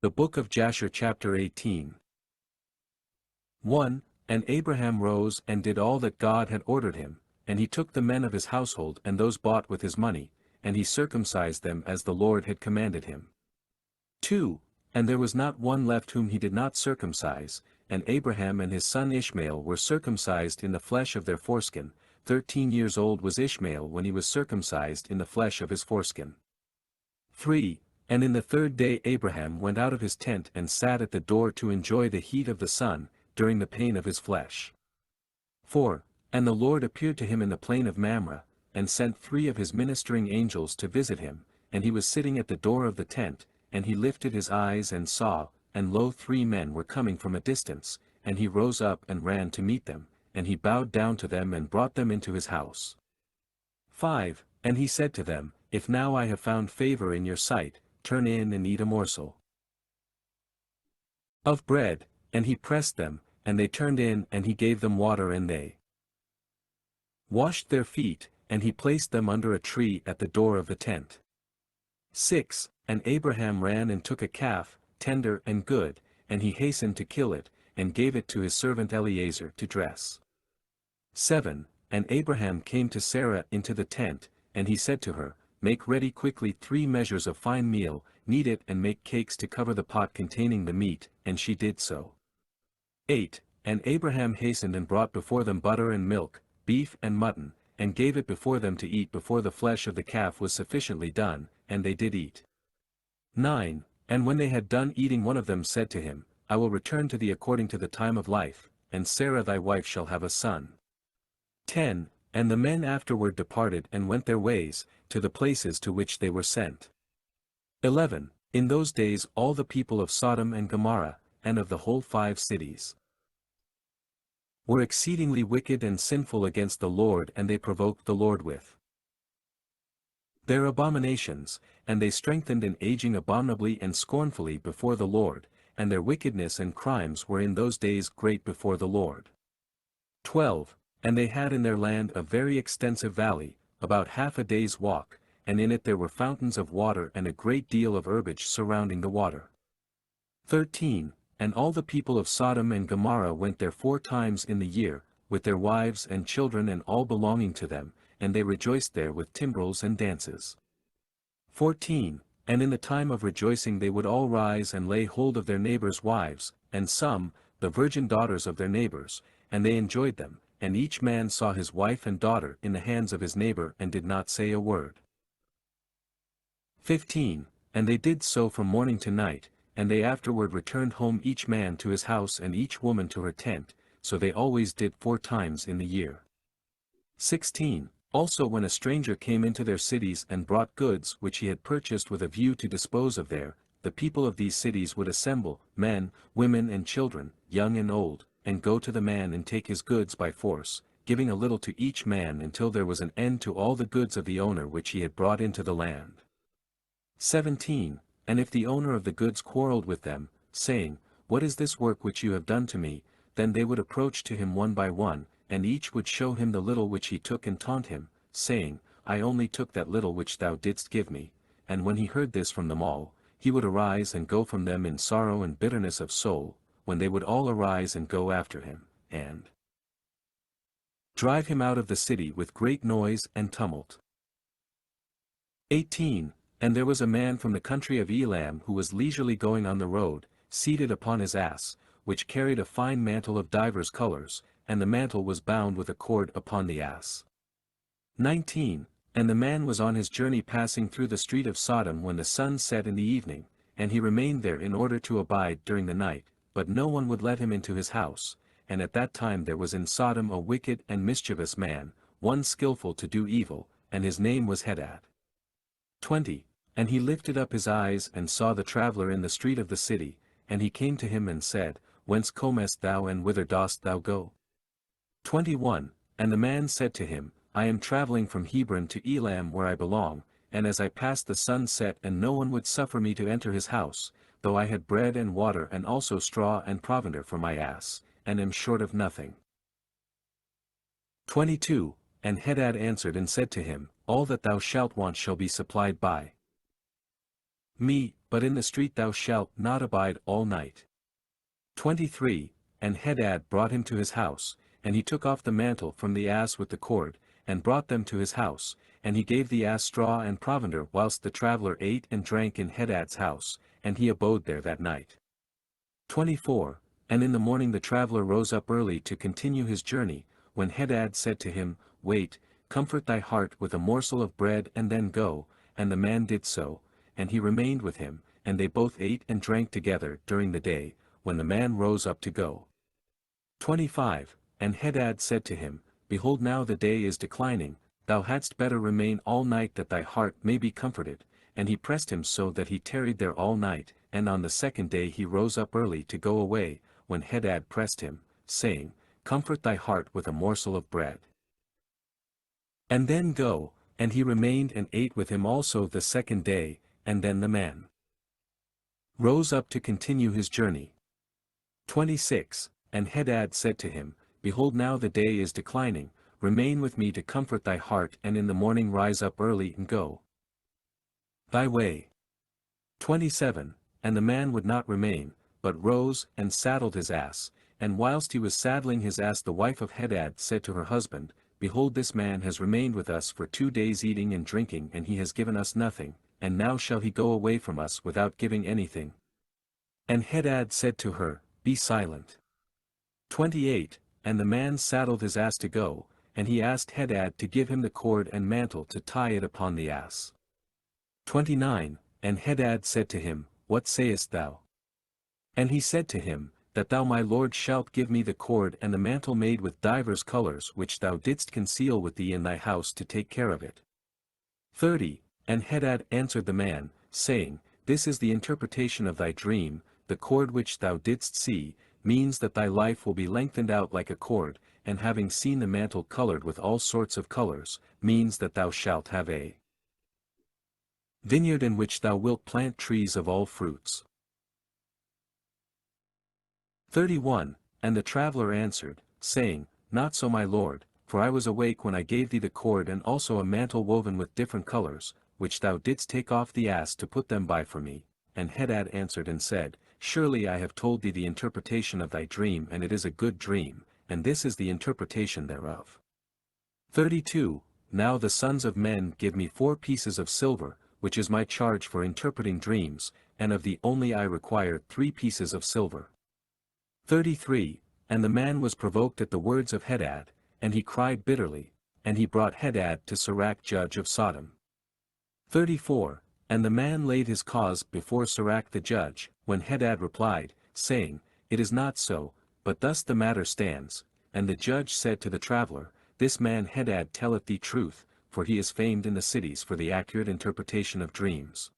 The Book of Jasher chapter 18. 1. And Abraham rose and did all that God had ordered him, and he took the men of his household and those bought with his money, and he circumcised them as the Lord had commanded him. 2. And there was not one left whom he did not circumcise, and Abraham and his son Ishmael were circumcised in the flesh of their foreskin. 13 years old was Ishmael when he was circumcised in the flesh of his foreskin. 3. And in the third day Abraham went out of his tent and sat at the door to enjoy the heat of the sun, during the pain of his flesh. 4. And the Lord appeared to him in the plain of Mamre, and sent 3 of his ministering angels to visit him, and he was sitting at the door of the tent, and he lifted his eyes and saw, and lo 3 men were coming from a distance, and he rose up and ran to meet them, and he bowed down to them and brought them into his house. 5. And he said to them, If now I have found favor in your sight, turn in and eat a morsel of bread, and he pressed them, and they turned in and he gave them water and they washed their feet, and he placed them under a tree at the door of the tent. 6. And Abraham ran and took a calf, tender and good, and he hastened to kill it, and gave it to his servant Eliezer to dress. 7. And Abraham came to Sarah into the tent, and he said to her, Make ready quickly 3 measures of fine meal, knead it and make cakes to cover the pot containing the meat, and she did so. 8. And Abraham hastened and brought before them butter and milk, beef and mutton, and gave it before them to eat before the flesh of the calf was sufficiently done, and they did eat. 9. And when they had done eating one of them said to him, I will return to thee according to the time of life, and Sarah thy wife shall have a son. 10. And the men afterward departed and went their ways, to the places to which they were sent. 11. In those days all the people of Sodom and Gomorrah, and of the whole 5 cities, were exceedingly wicked and sinful against the Lord, and they provoked the Lord with their abominations, and they strengthened in aging abominably and scornfully before the Lord, and their wickedness and crimes were in those days great before the Lord. 12. And they had in their land a very extensive valley, about half a day's walk, and in it there were fountains of water and a great deal of herbage surrounding the water. 13. And all the people of Sodom and Gomorrah went there 4 times in the year, with their wives and children and all belonging to them, and they rejoiced there with timbrels and dances. 14. And in the time of rejoicing they would all rise and lay hold of their neighbors' wives, and some, the virgin daughters of their neighbors, and they enjoyed them, and each man saw his wife and daughter in the hands of his neighbor and did not say a word. 15. And they did so from morning to night, and they afterward returned home each man to his house and each woman to her tent, so they always did 4 times in the year. 16. Also when a stranger came into their cities and brought goods which he had purchased with a view to dispose of there, the people of these cities would assemble, men, women and children, young and old, and go to the man and take his goods by force, giving a little to each man until there was an end to all the goods of the owner which he had brought into the land. 17. And if the owner of the goods quarreled with them, saying, What is this work which you have done to me? Then they would approach to him one by one, and each would show him the little which he took and taunt him, saying, I only took that little which thou didst give me. And when he heard this from them all, he would arise and go from them in sorrow and bitterness of soul, when they would all arise and go after him, and drive him out of the city with great noise and tumult. 18. And there was a man from the country of Elam who was leisurely going on the road, seated upon his ass, which carried a fine mantle of divers colors, and the mantle was bound with a cord upon the ass. 19. And the man was on his journey passing through the street of Sodom when the sun set in the evening, and he remained there in order to abide during the night, but no one would let him into his house, and at that time there was in Sodom a wicked and mischievous man, one skillful to do evil, and his name was Hadad. 20. And he lifted up his eyes and saw the traveler in the street of the city, and he came to him and said, Whence comest thou and whither dost thou go? 21. And the man said to him, I am traveling from Hebron to Elam where I belong, and as I passed the sun set and no one would suffer me to enter his house, though I had bread and water and also straw and provender for my ass, and am short of nothing. 22. And Hadad answered and said to him, All that thou shalt want shall be supplied by me, but in the street thou shalt not abide all night. 23. And Hadad brought him to his house, and he took off the mantle from the ass with the cord, and brought them to his house, and he gave the ass straw and provender whilst the traveller ate and drank in Hadad's house, and he abode there that night. 24. And in the morning the traveller rose up early to continue his journey, when Hadad said to him, Wait, comfort thy heart with a morsel of bread and then go, and the man did so, and he remained with him, and they both ate and drank together during the day, when the man rose up to go. 25. And Hadad said to him, Behold, now the day is declining, thou hadst better remain all night that thy heart may be comforted, and he pressed him so that he tarried there all night, and on the second day he rose up early to go away, when Hadad pressed him, saying, Comfort thy heart with a morsel of bread. And then go, and he remained and ate with him also the second day, and then the man rose up to continue his journey. 26. And Hadad said to him, Behold, now the day is declining, remain with me to comfort thy heart, and in the morning rise up early and go thy way. 27. And the man would not remain, but rose and saddled his ass, and whilst he was saddling his ass the wife of Hadad said to her husband, Behold, this man has remained with us for 2 days eating and drinking, and he has given us nothing, and now shall he go away from us without giving anything. And Hadad said to her, Be silent. 28. And the man saddled his ass to go, and he asked Hadad to give him the cord and mantle to tie it upon the ass. 29. And Hadad said to him, What sayest thou? And he said to him, That thou my lord shalt give me the cord and the mantle made with divers colors which thou didst conceal with thee in thy house to take care of it. 30. And Hadad answered the man, saying, This is the interpretation of thy dream, the cord which thou didst see, means that thy life will be lengthened out like a cord, and having seen the mantle colored with all sorts of colors, means that thou shalt have a vineyard in which thou wilt plant trees of all fruits. 31. And the traveller answered, saying, Not so my lord, for I was awake when I gave thee the cord and also a mantle woven with different colors, which thou didst take off the ass to put them by for me. And Hadad answered and said, Surely I have told thee the interpretation of thy dream, and it is a good dream, and this is the interpretation thereof. 32. Now the sons of men give me 4 pieces of silver, which is my charge for interpreting dreams, and of thee only I require 3 pieces of silver. 33. And the man was provoked at the words of Hadad, and he cried bitterly, and he brought Hadad to Sirach judge of Sodom. 34. And the man laid his cause before Sirach the judge, when Hadad replied, saying, It is not so, but thus the matter stands. And the judge said to the traveller, This man Hadad telleth thee truth, for he is famed in the cities for the accurate interpretation of dreams.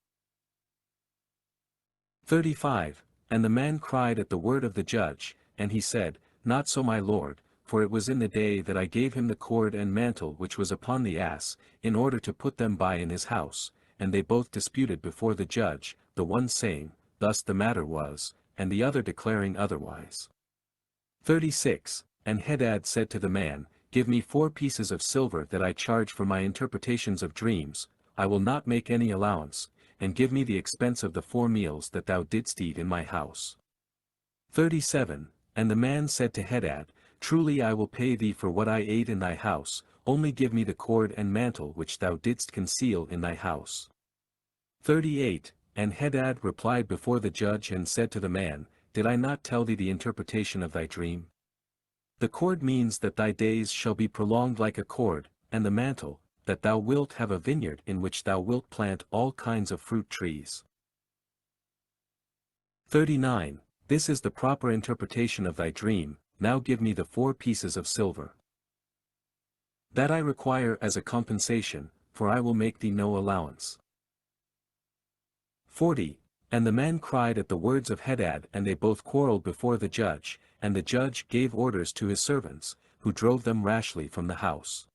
35. And the man cried at the word of the judge, and he said, Not so my lord, for it was in the day that I gave him the cord and mantle which was upon the ass, in order to put them by in his house. And they both disputed before the judge, the one saying, Thus the matter was, and the other declaring otherwise. 36. And Hadad said to the man, Give me 4 pieces of silver that I charge for my interpretations of dreams, I will not make any allowance, and give me the expense of the 4 meals that thou didst eat in my house. 37. And the man said to Hadad, Truly I will pay thee for what I ate in thy house, only give me the cord and mantle which thou didst conceal in thy house. 38. And Hadad replied before the judge and said to the man, Did I not tell thee the interpretation of thy dream? The cord means that thy days shall be prolonged like a cord, and the mantle, that thou wilt have a vineyard in which thou wilt plant all kinds of fruit trees. 39. This is the proper interpretation of thy dream, now give me the 4 pieces of silver that I require as a compensation, for I will make thee no allowance. 40. And the man cried at the words of Hadad, and they both quarreled before the judge, and the judge gave orders to his servants, who drove them rashly from the house.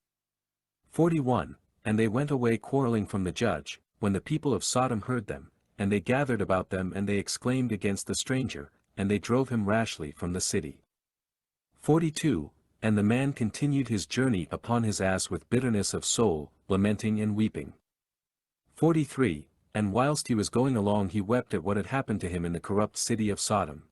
41. And they went away quarreling from the judge, when the people of Sodom heard them, and they gathered about them and they exclaimed against the stranger, and they drove him rashly from the city. 42. And the man continued his journey upon his ass with bitterness of soul, lamenting and weeping. 43. and whilst he was going along he wept at what had happened to him in the corrupt city of Sodom.